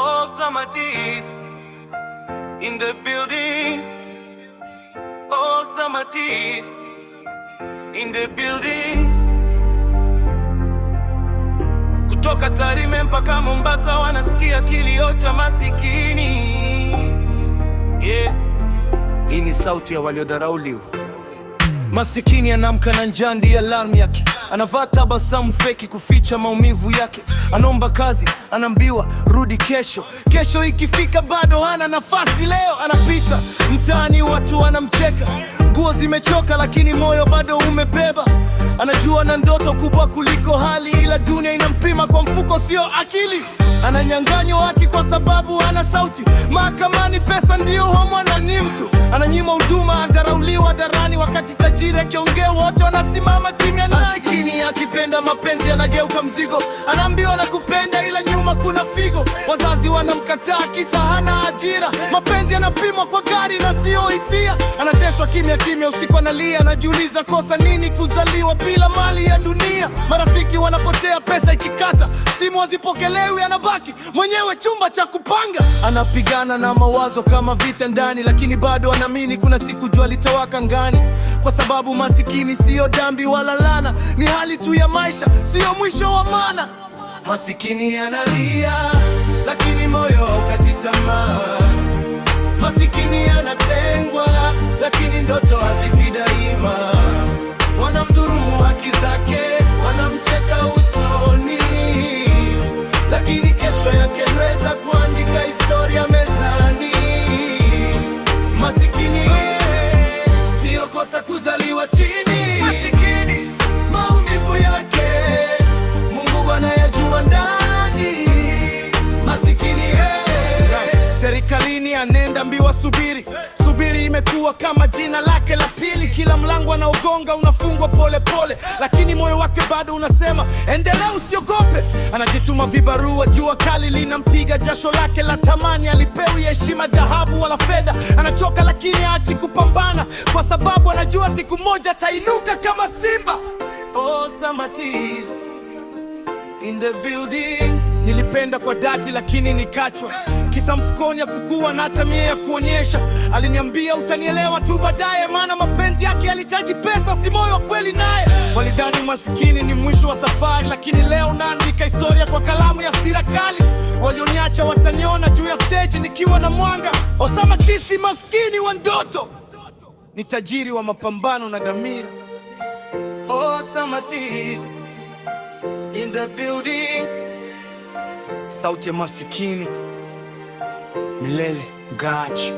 Osama Tees in the building. Osama Tees in the building. Kutoka Tarime mpaka Mombasa wanasikia kilio cha masikini. Yeah. Hii ni sauti ya waliodharauliwa. Masikini anaamka na njaa ndiyo alarm yake, anavaa tabasamu feki kuficha maumivu yake. Anaomba kazi, anaambiwa rudi kesho. Kesho ikifika bado hana nafasi. Leo anapita mtaani, watu wanamcheka. Nguo zimechoka lakini moyo bado umebeba. Anajua na ndoto kubwa kuliko hali, ila dunia inampima kwa mfuko, sio akili. Ananyang'anywa haki kwa sababu ana sauti. Mahakamani pesa ndio homwana ni mtu. Ananyima huduma, adharauliwa darani, wakati tajiri akiongea wote wanasimama kimya. Masikini akipenda mapenzi anageuka mzigo. Anaambiwa nakupenda ila nyuma kuna figo. Wazazi wanamkataa kisa hana ajira. Mapenzi yanapimwa kwa gari na sio hisia. Anateswa kimya kimya, usiku analia, anajiuliza kosa nini kuzaliwa bila mali ya dunia. Marafiki wanapotea, pesa ikikata, simu hazipokelewi, anabaki mwenyewe chumba cha kupanga. Anapigana na mawazo kama vita ndani, lakini bado anaamini kuna siku jua litawaka ngani. Kwa sababu masikini sio dhambi wala laana, ni hali tu ya maisha, sio mwisho wa maana. Masikini analia lakini moyo haukati tamaa. Masikini anatengwa lakini ndoto hazifi daima. Wanamdhulumu haki zake, wanamcheka usoni, lakini kesho yake anaweza kuandika historia mezani. Masikini sio kosa kuzaliwa chini. Masikini maumivu yake Mungu anayajua ndani. Masikini serikalini anenda mbiwa subiri. Subiri imekuwa kama jina lake la pili. Kila mlango anaogonga unafungwa pole pole, lakini moyo wake bado unasema endelea, usiogope. Anajituma vibarua, jua kali linampiga, jasho lake la tamani alipewi heshima, dhahabu wala fedha. Anachoka lakini haachi kupambana, kwa sababu anajua siku moja atainuka kama simba. Osama Tees in the building. Nilipenda kwa dhati lakini nikachwa, kisa mfukoni ya kukua na hata mie ya kuonyesha. Aliniambia utanielewa tu baadaye, maana mapenzi yake yalihitaji pesa, si moyo wa kweli naye. Walidhani masikini ni mwisho wa safari, lakini leo naandika historia kwa kalamu ya hasira kali. Walioniacha wataniona juu ya stage nikiwa na mwanga. Osama Tees si maskini wa ndoto, ni tajiri wa mapambano na dhamira. Osama Tees in the building. Sauti ya masikini milele, gachi.